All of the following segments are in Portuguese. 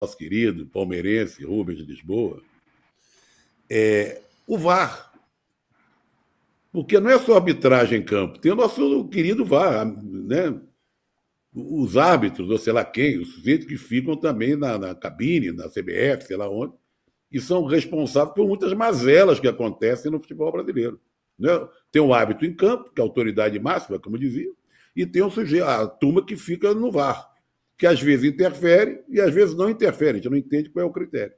nosso querido palmeirense Rubens de Lisboa, o VAR. Porque não é só arbitragem em campo, tem o nosso querido VAR, né? Os árbitros, ou sei lá quem, os sujeitos que ficam também na cabine, na CBF, sei lá onde, e são responsáveis por muitas mazelas que acontecem no futebol brasileiro. Né? Tem o árbitro em campo, que é a autoridade máxima, como dizia, e tem o sujeito, a turma que fica no VAR, que às vezes interfere e às vezes não interfere, a gente não entende qual é o critério.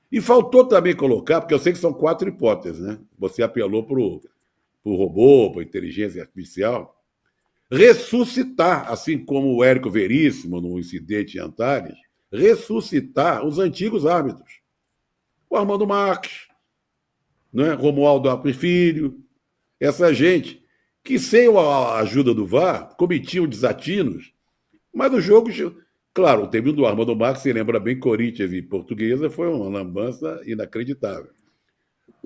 E faltou também colocar, porque eu sei que são 4 hipóteses, né? Você apelou para o robô, para a inteligência artificial, ressuscitar, assim como o Érico Veríssimo, no incidente em Antares, ressuscitar os antigos árbitros. O Armando Marques, né? Romualdo Apri Filho, essa gente que, sem a ajuda do VAR, cometiam desatinos, mas o jogo, claro, teve o do Armando Marques, se lembra bem, Corinthians e Portuguesa, foi uma lambança inacreditável.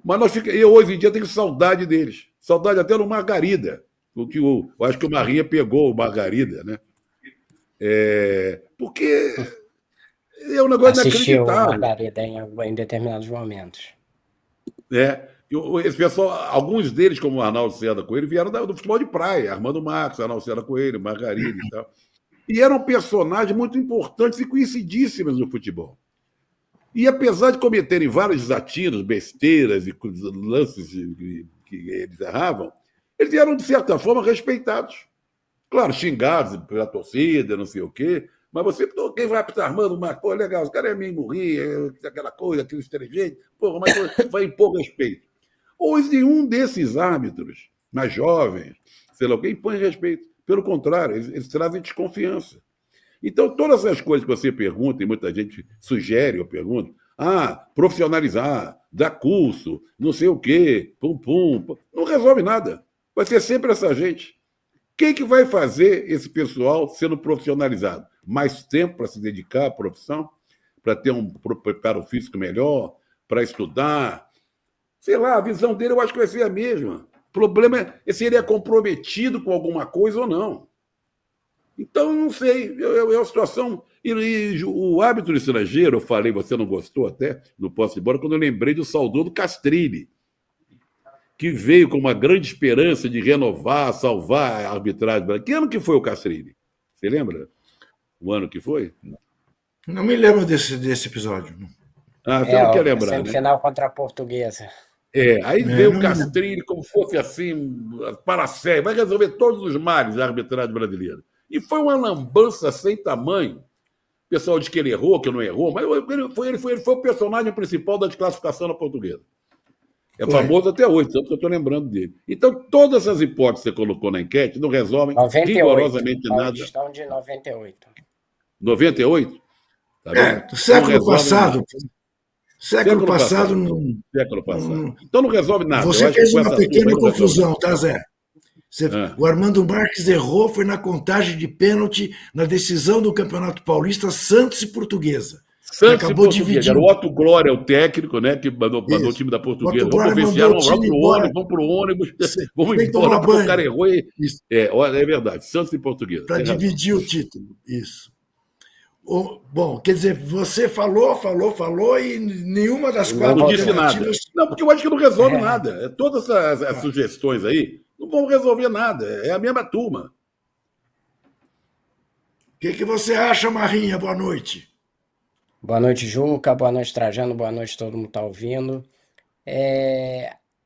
Mas eu hoje em dia tenho saudade deles, saudade até do Margarida, porque eu acho que o Marrinha pegou o Margarida, né? Porque é um negócio Assistiu inacreditável. Margarida em determinados momentos. Esse pessoal, alguns deles, como o Arnaldo César Coelho, vieram do futebol de praia, Armando Marques, Arnaldo César Coelho, Margarida e tal. E eram personagens muito importantes e conhecidíssimas no futebol. E apesar de cometerem vários desatinos, besteiras e lances que eles erravam, eles eram, de certa forma, respeitados. Claro, xingados pela torcida, não sei o quê, mas você, quem vai apitar Armando Marques, pô, legal, os caras é meio morrer, aquela coisa, aquele inteligente, porra, mas vai impor respeito. Hoje, nenhum desses árbitros, mais jovens, sei lá o quê, impõe respeito. Pelo contrário, eles trazem desconfiança. Então, todas essas coisas que você pergunta, e muita gente sugere, eu pergunto, profissionalizar, dar curso, não sei o quê, pum, não resolve nada. Vai ser sempre essa gente. Quem que vai fazer esse pessoal sendo profissionalizado? Mais tempo para se dedicar à profissão? Para ter um preparo físico melhor? Para estudar? Sei lá, a visão dele eu acho que vai ser a mesma. O problema é se ele é comprometido com alguma coisa ou não. Então, não sei, é uma situação. E o árbitro estrangeiro, eu falei, você não gostou até, não posso ir embora, quando eu lembrei do saudoso Castrilli, que veio com uma grande esperança de renovar, salvar a arbitragem. Que ano que foi o Castrilli? Você lembra? O ano que foi? Não me lembro desse episódio. Você não quer A lembrar, né? semifinal contra a Portuguesa. Aí veio o Castrilli como fosse assim, para a série, vai resolver todos os males da arbitragem brasileira. E foi uma lambança sem tamanho. O pessoal diz que ele errou, que não errou, mas ele foi o personagem principal da desclassificação na Portuguesa. É famoso até hoje, tanto que eu estou lembrando dele. Então, todas essas hipóteses que você colocou na enquete não resolvem 98, rigorosamente nada. Paulistão de 98. 98? Tá vendo? Século passado. Século passado. Século passado. Então não resolve nada. Você fez uma pequena confusão, tá, Zé? O Armando Marques errou, foi na contagem de pênalti na decisão do Campeonato Paulista, Santos e Portuguesa. Santos acabou e Portuguesa. Era o Otto Glória, o técnico, né, que mandou o time da Portuguesa. Vamos convencer, vamos pro ônibus, vamos embora, porque o cara errou. É verdade, Santos e Portuguesa. Para dividir o título, isso. Bom, quer dizer, você falou e nenhuma das 4 não disse nada. Não, porque eu acho que não resolve nada. Todas as sugestões aí não vão resolver nada. É a mesma turma. O que você acha, Marrinha? Boa noite. Boa noite, Juca. Boa noite, Trajano. Boa noite, todo mundo que está ouvindo.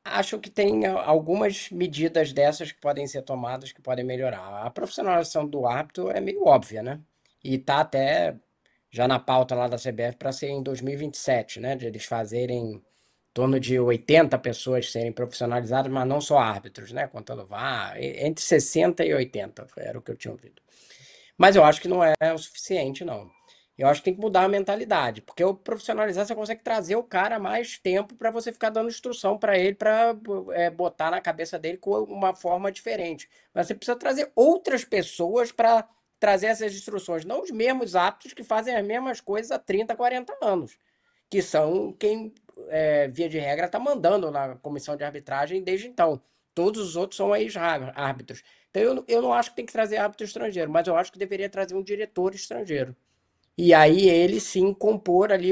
Acho que tem algumas medidas dessas que podem ser tomadas que podem melhorar. A profissionalização do árbitro é meio óbvia, né? E tá até já na pauta lá da CBF para ser em 2027, né? De eles fazerem em torno de 80 pessoas serem profissionalizadas, mas não só árbitros, né? Contando VAR, entre 60 e 80, era o que eu tinha ouvido. Mas eu acho que não é o suficiente, não. Eu acho que tem que mudar a mentalidade, porque o profissionalizar você consegue trazer o cara mais tempo para você ficar dando instrução para ele, para botar na cabeça dele com uma forma diferente. Mas você precisa trazer outras pessoas para trazer essas instruções, não os mesmos aptos que fazem as mesmas coisas há 30, 40 anos, que são quem, via de regra, está mandando na comissão de arbitragem desde então. Todos os outros são ex-árbitros. Então eu não acho que tem que trazer árbitro estrangeiro, mas eu acho que deveria trazer um diretor estrangeiro. E aí ele sim compor ali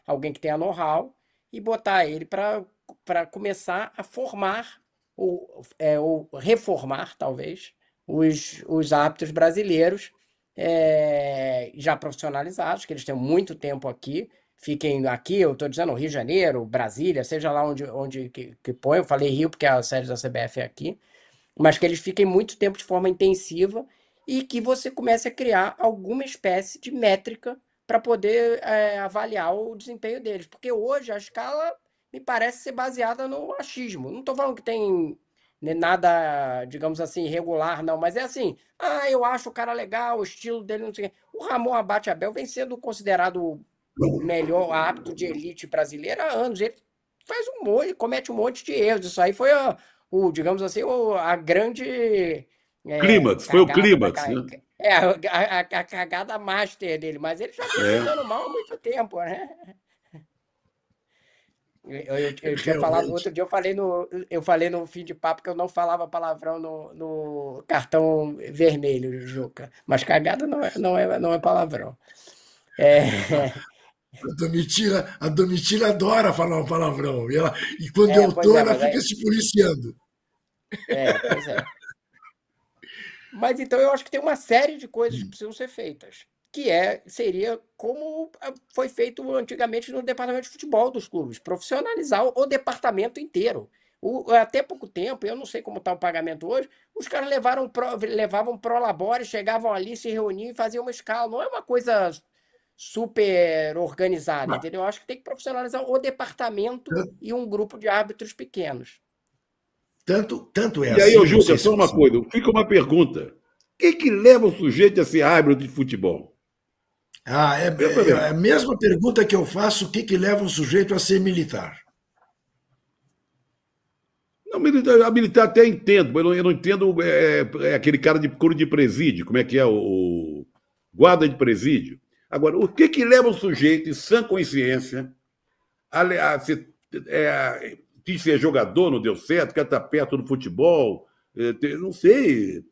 alguém que tenha know-how e botar ele para começar a formar ou reformar, talvez, os árbitros brasileiros já profissionalizados, que eles têm muito tempo aqui, fiquem aqui, eu estou dizendo Rio de Janeiro, Brasília, seja lá onde que põe, eu falei Rio porque a sede da CBF é aqui, mas que eles fiquem muito tempo de forma intensiva e que você comece a criar alguma espécie de métrica para poder avaliar o desempenho deles. Porque hoje a escala me parece ser baseada no achismo. Não estou falando que tem nada, digamos assim, irregular, não, mas é assim, eu acho o cara legal, o estilo dele, não sei o quê. O Ramon Abate Abel vem sendo considerado o melhor árbitro de elite brasileira há anos. Ele faz comete um monte de erros. Isso aí foi digamos assim, a grande Clímax, foi o cagada clímax, né? a cagada master dele, mas ele já vem se É. dando mal há muito tempo, né? Eu tinha falado, Realmente. outro dia eu falei no fim de papo que eu não falava palavrão no cartão vermelho, Juca. Mas cagada não é palavrão. A Domitila adora falar um palavrão. E quando eu Pois tô, é, ela mas fica aí, se policiando. pois é. Mas então eu acho que tem uma série de coisas que precisam ser feitas, que seria como foi feito antigamente no departamento de futebol dos clubes, profissionalizar o departamento inteiro. Até pouco tempo, eu não sei como está o pagamento hoje, os caras levavam pro labore, chegavam ali, se reuniam e faziam uma escala. Não é uma coisa super organizada, Não, entendeu? Eu acho que tem que profissionalizar o departamento e um grupo de árbitros pequenos. tanto é E aí, ô assim, não Juca, sei se só uma você. coisa, fica uma pergunta. O que leva o sujeito a ser árbitro de futebol? Pensa É a bem. mesma pergunta que eu faço: o que leva um sujeito a ser militar? Não, a militar até entendo, mas eu não entendo aquele cara de couro de presídio, como é que é o guarda de presídio. Agora, o que leva o sujeito, em sã consciência, a ser, quis ser jogador, não deu certo, quer estar perto do futebol, não sei,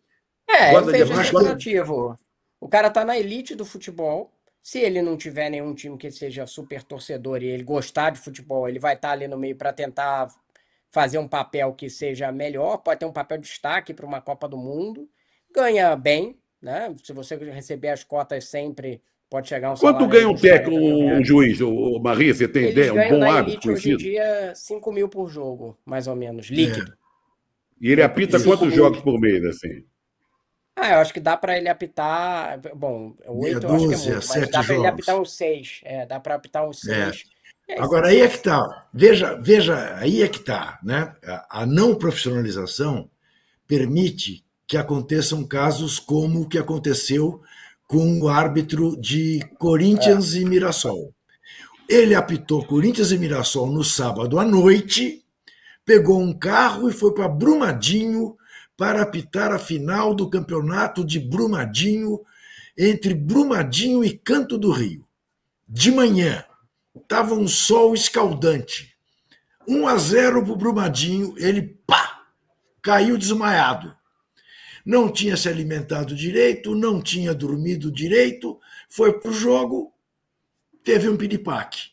Eu gosta de... vejo Eu acho que Gosta, interpretativo. O cara tá na elite do futebol. Se ele não tiver nenhum time que seja super torcedor e ele gostar de futebol, ele vai estar ali no meio para tentar fazer um papel que seja melhor. Pode ter um papel de destaque para uma Copa do Mundo. Ganha bem, né? Se você receber as cotas sempre, pode chegar a um quanto salário aí ganha de um uns técnico, 40 mil um reais. juiz, Maria, você tem Eles ideia? Um ganham bom na árbitro elite hoje em conhecido? dia 5 mil por jogo, mais ou menos, é, líquido. E ele apita Cinco quantos isso. mil. jogos por mês, assim? Eu acho que dá para ele apitar. Bom, Meia 8 eu acho que é dúzia, muito, mas sete dá para ele apitar jogos. uns 6. Dá para apitar uns É. 6. E aí Agora, aí é que tá. Veja, aí é que tá, né? A não profissionalização permite que aconteçam casos como o que aconteceu com o árbitro de Corinthians e Mirassol. Ele apitou Corinthians e Mirassol no sábado à noite, pegou um carro e foi para Brumadinho para apitar a final do campeonato de Brumadinho, entre Brumadinho e Canto do Rio. De manhã, estava um sol escaldante. 1-0 para o Brumadinho, ele caiu desmaiado. Não tinha se alimentado direito, não tinha dormido direito, foi para o jogo, teve um piripaque.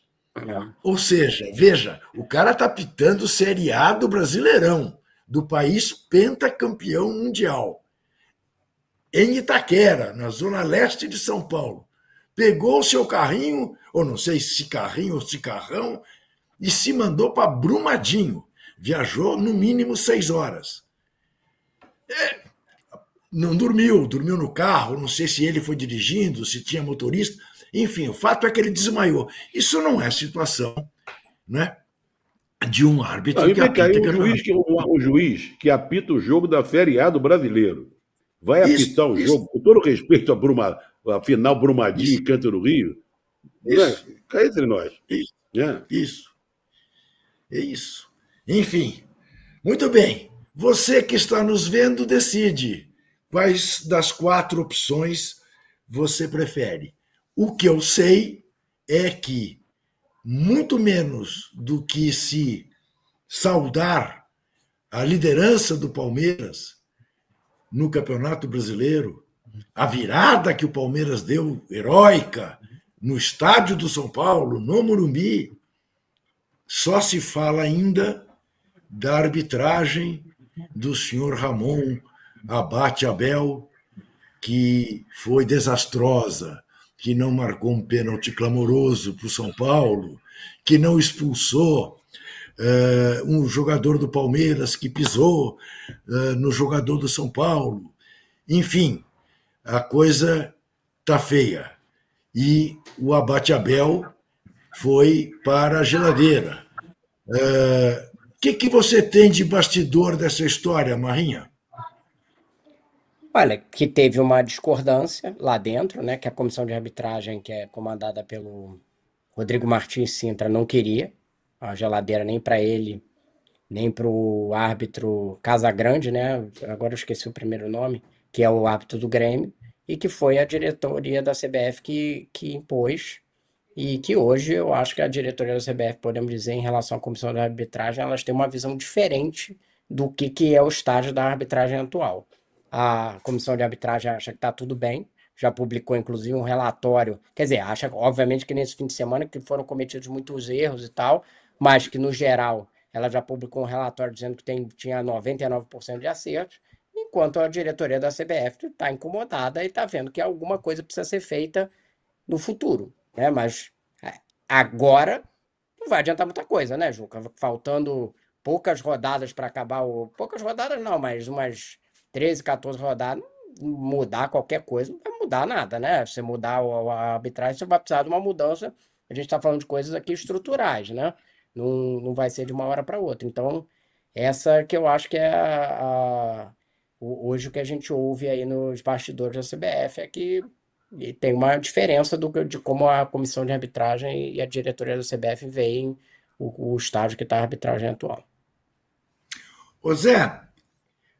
Ou seja, veja, o cara está pitando Série A do Brasileirão, do país pentacampeão mundial, em Itaquera, na zona leste de São Paulo. Pegou o seu carrinho, ou não sei se carrinho ou se carrão, e se mandou para Brumadinho. Viajou no mínimo 6 horas. Não dormiu no carro, não sei se ele foi dirigindo, se tinha motorista. Enfim, o fato é que ele desmaiou. Isso não é situação, né, de um Não, árbitro e que vem cá, e apita o campeonato. juiz, o juiz que apita o jogo da Série A do brasileiro vai Isso, apitar o isso, jogo, com todo respeito a final Brumadinho e isso, Canto do Rio, né? isso, Cá entre nós. isso, Né? isso, é isso. Enfim, muito bem. Você que está nos vendo, decide quais das 4 opções você prefere. O que eu sei é que, muito menos do que se saudar a liderança do Palmeiras no Campeonato Brasileiro, A virada que o Palmeiras deu, heróica, no estádio do São Paulo, no Morumbi, só se fala ainda da arbitragem do senhor Ramon Abate Abel, que foi desastrosa, que não marcou um pênalti clamoroso para o São Paulo, que não expulsou um jogador do Palmeiras que pisou no jogador do São Paulo. Enfim, a coisa está feia. E o Abate Abel foi para a geladeira. O que você tem de bastidor dessa história, Marrinha? Olha, que teve uma discordância lá dentro, né? Que a comissão de arbitragem, que é comandada pelo Rodrigo Martins Sintra, não queria a geladeira nem para ele, nem para o árbitro Casagrande, né? Agora eu esqueci o primeiro nome, que é o árbitro do Grêmio, e que foi a diretoria da CBF que impôs, e que hoje eu acho que a diretoria da CBF, podemos dizer, em relação à comissão de arbitragem, elas têm uma visão diferente do que é o estágio da arbitragem atual. A comissão de arbitragem acha que está tudo bem, já publicou inclusive um relatório, quer dizer, acha obviamente que nesse fim de semana que foram cometidos muitos erros e tal, mas que no geral ela já publicou um relatório dizendo que tinha 99% de acertos, enquanto a diretoria da CBF está incomodada e está vendo que alguma coisa precisa ser feita no futuro, né? Mas agora não vai adiantar muita coisa, né, Juca? Faltando poucas rodadas para acabar poucas rodadas não, mas umas 13, 14 rodadas, mudar qualquer coisa, não vai mudar nada, né? Se mudar a arbitragem, você vai precisar de uma mudança. A gente está falando de coisas aqui estruturais, né? Não vai ser de uma hora para outra. Então, essa que eu acho que é hoje o que a gente ouve aí nos bastidores da CBF é que tem uma diferença de como a comissão de arbitragem e a diretoria da CBF veem o estágio que está a arbitragem atual. Ô Zé,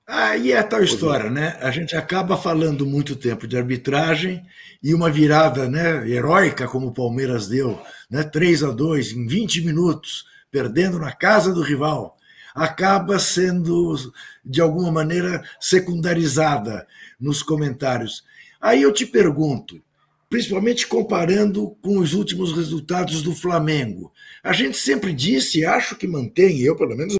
aí é a tal história, né? A gente acaba falando muito tempo de arbitragem e uma virada, né, heróica como o Palmeiras deu, né, 3-2 em 20 minutos, perdendo na casa do rival, acaba sendo, de alguma maneira, secundarizada nos comentários. Aí eu te pergunto, principalmente comparando com os últimos resultados do Flamengo, a gente sempre disse, acho que mantém, eu pelo menos